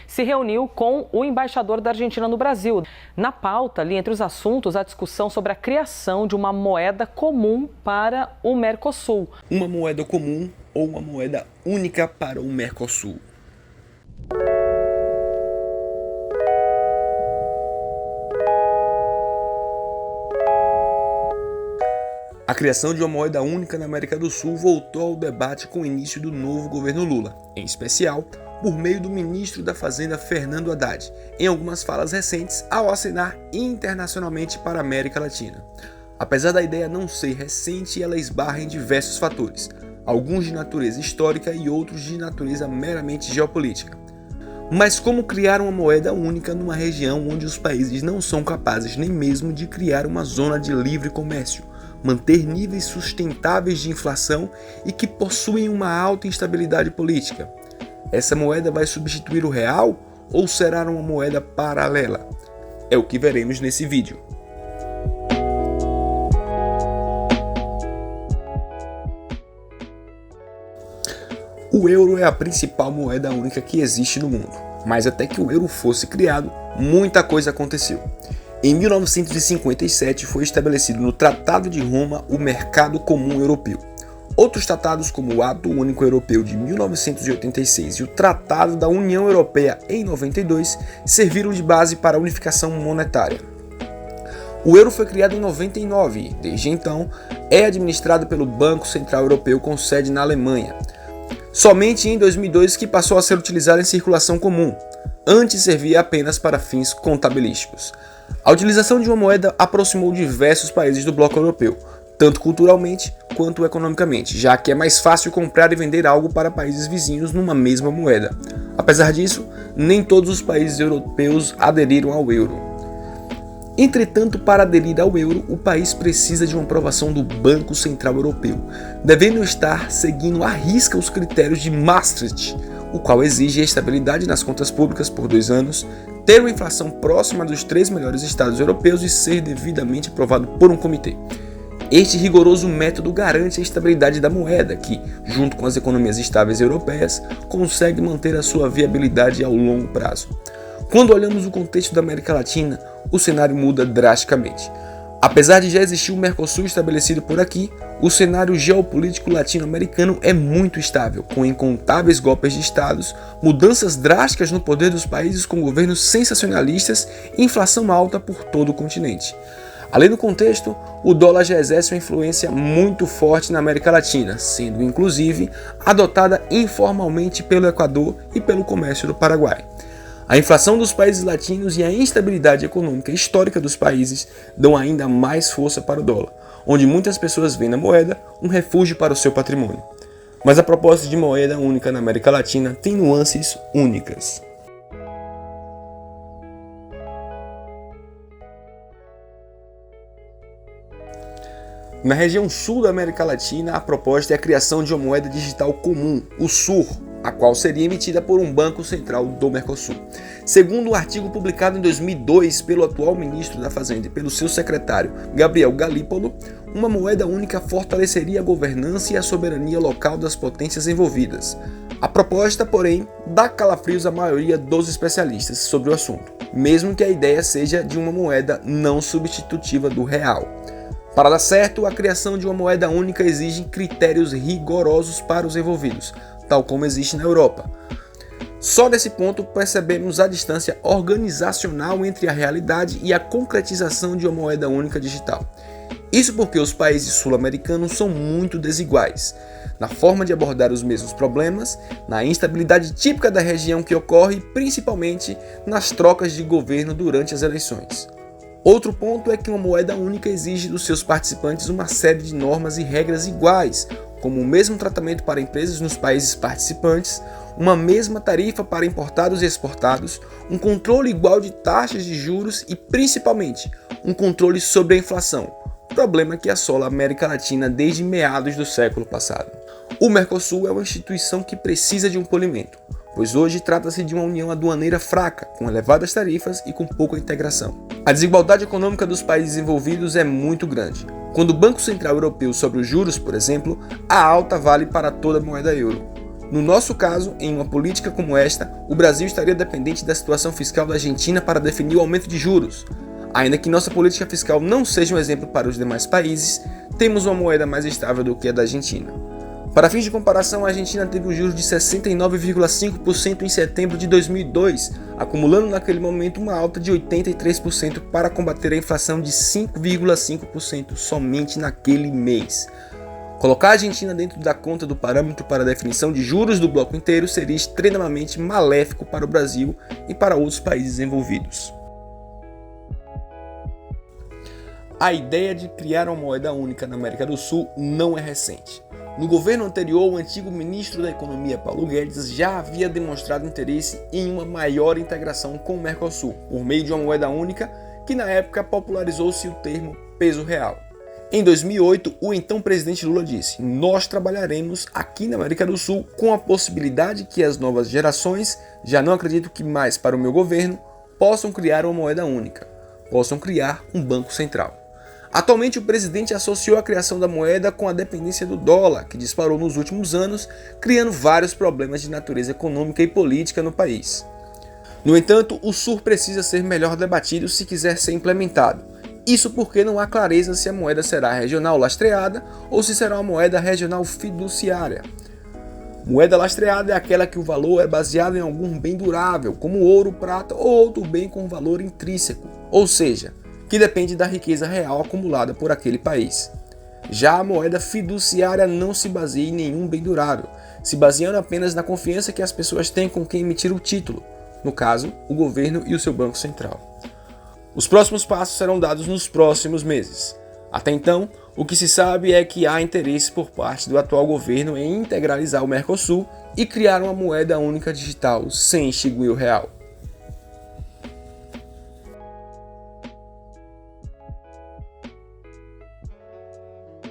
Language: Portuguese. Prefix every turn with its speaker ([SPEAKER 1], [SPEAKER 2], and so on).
[SPEAKER 1] Se reuniu com o embaixador da Argentina no Brasil. Na pauta, ali entre os assuntos, a discussão sobre a criação de uma moeda comum para o Mercosul.
[SPEAKER 2] Uma moeda comum ou uma moeda única para o Mercosul? A criação de uma moeda única na América do Sul voltou ao debate com o início do novo governo Lula, em especial por meio do ministro da Fazenda Fernando Haddad, em algumas falas recentes ao acenar internacionalmente para a América Latina. Apesar da ideia não ser recente, ela esbarra em diversos fatores, alguns de natureza histórica e outros de natureza meramente geopolítica. Mas como criar uma moeda única numa região onde os países não são capazes nem mesmo de criar uma zona de livre comércio, manter níveis sustentáveis de inflação e que possuem uma alta instabilidade política? Essa moeda vai substituir o real ou será uma moeda paralela? É o que veremos nesse vídeo. O euro é a principal moeda única que existe no mundo, mas até que o euro fosse criado, muita coisa aconteceu. Em 1957 foi estabelecido no Tratado de Roma o Mercado Comum Europeu. Outros tratados, como o Ato Único Europeu de 1986 e o Tratado da União Europeia em 92, serviram de base para a unificação monetária. O euro foi criado em 99 e, desde então, é administrado pelo Banco Central Europeu com sede na Alemanha. Somente em 2002 que passou a ser utilizado em circulação comum. Antes servia apenas para fins contabilísticos. A utilização de uma moeda aproximou diversos países do bloco europeu, tanto culturalmente quanto economicamente, já que é mais fácil comprar e vender algo para países vizinhos numa mesma moeda. Apesar disso, nem todos os países europeus aderiram ao euro. Entretanto, para aderir ao euro, o país precisa de uma aprovação do Banco Central Europeu, devendo estar seguindo à risca os critérios de Maastricht, o qual exige a estabilidade nas contas públicas por 2 anos, ter uma inflação próxima dos 3 melhores estados europeus e ser devidamente aprovado por um comitê. Este rigoroso método garante a estabilidade da moeda, que, junto com as economias estáveis europeias, consegue manter a sua viabilidade ao longo prazo. Quando olhamos o contexto da América Latina, o cenário muda drasticamente. Apesar de já existir o Mercosul estabelecido por aqui, o cenário geopolítico latino-americano é muito estável, com incontáveis golpes de estados, mudanças drásticas no poder dos países com governos sensacionalistas e inflação alta por todo o continente. Além do contexto, o dólar já exerce uma influência muito forte na América Latina, sendo inclusive adotada informalmente pelo Equador e pelo comércio do Paraguai. A inflação dos países latinos e a instabilidade econômica histórica dos países dão ainda mais força para o dólar, onde muitas pessoas veem na moeda um refúgio para o seu patrimônio. Mas a proposta de moeda única na América Latina tem nuances únicas. Na região sul da América Latina, a proposta é a criação de uma moeda digital comum, o SUR, a qual seria emitida por um banco central do Mercosul. Segundo um artigo publicado em 2002 pelo atual ministro da Fazenda e pelo seu secretário, Gabriel Galípolo, uma moeda única fortaleceria a governança e a soberania local das potências envolvidas. A proposta, porém, dá calafrios à maioria dos especialistas sobre o assunto, mesmo que a ideia seja de uma moeda não substitutiva do real. Para dar certo, a criação de uma moeda única exige critérios rigorosos para os envolvidos, tal como existe na Europa. Só nesse ponto percebemos a distância organizacional entre a realidade e a concretização de uma moeda única digital. Isso porque os países sul-americanos são muito desiguais na forma de abordar os mesmos problemas, na instabilidade típica da região que ocorre, principalmente nas trocas de governo durante as eleições. Outro ponto é que uma moeda única exige dos seus participantes uma série de normas e regras iguais, como o mesmo tratamento para empresas nos países participantes, uma mesma tarifa para importados e exportados, um controle igual de taxas de juros e, principalmente, um controle sobre a inflação, problema que assola a América Latina desde meados do século passado. O Mercosul é uma instituição que precisa de um polimento, pois hoje trata-se de uma união aduaneira fraca, com elevadas tarifas e com pouca integração. A desigualdade econômica dos países envolvidos é muito grande. Quando o Banco Central Europeu sobe os juros, por exemplo, a alta vale para toda a moeda euro. No nosso caso, em uma política como esta, o Brasil estaria dependente da situação fiscal da Argentina para definir o aumento de juros. Ainda que nossa política fiscal não seja um exemplo para os demais países, temos uma moeda mais estável do que a da Argentina. Para fins de comparação, a Argentina teve um juros de 69,5% em setembro de 2002, acumulando naquele momento uma alta de 83% para combater a inflação de 5,5% somente naquele mês. Colocar a Argentina dentro da conta do parâmetro para a definição de juros do bloco inteiro seria extremamente maléfico para o Brasil e para outros países envolvidos. A ideia de criar uma moeda única na América do Sul não é recente. No governo anterior, o antigo ministro da Economia, Paulo Guedes, já havia demonstrado interesse em uma maior integração com o Mercosul, por meio de uma moeda única que na época popularizou-se o termo peso real. Em 2008, o então presidente Lula disse: "Nós trabalharemos aqui na América do Sul com a possibilidade que as novas gerações, já não acredito que mais para o meu governo, possam criar uma moeda única, possam criar um banco central." Atualmente, o presidente associou a criação da moeda com a dependência do dólar, que disparou nos últimos anos, criando vários problemas de natureza econômica e política no país. No entanto, o SUR precisa ser melhor debatido se quiser ser implementado. Isso porque não há clareza se a moeda será regional lastreada ou se será uma moeda regional fiduciária. Moeda lastreada é aquela que o valor é baseado em algum bem durável, como ouro, prata ou outro bem com valor intrínseco, ou seja, que depende da riqueza real acumulada por aquele país. Já a moeda fiduciária não se baseia em nenhum bem durável, se baseando apenas na confiança que as pessoas têm com quem emitir o título, no caso, o governo e o seu Banco Central. Os próximos passos serão dados nos próximos meses. Até então, o que se sabe é que há interesse por parte do atual governo em integralizar o Mercosul e criar uma moeda única digital sem extinguir o real.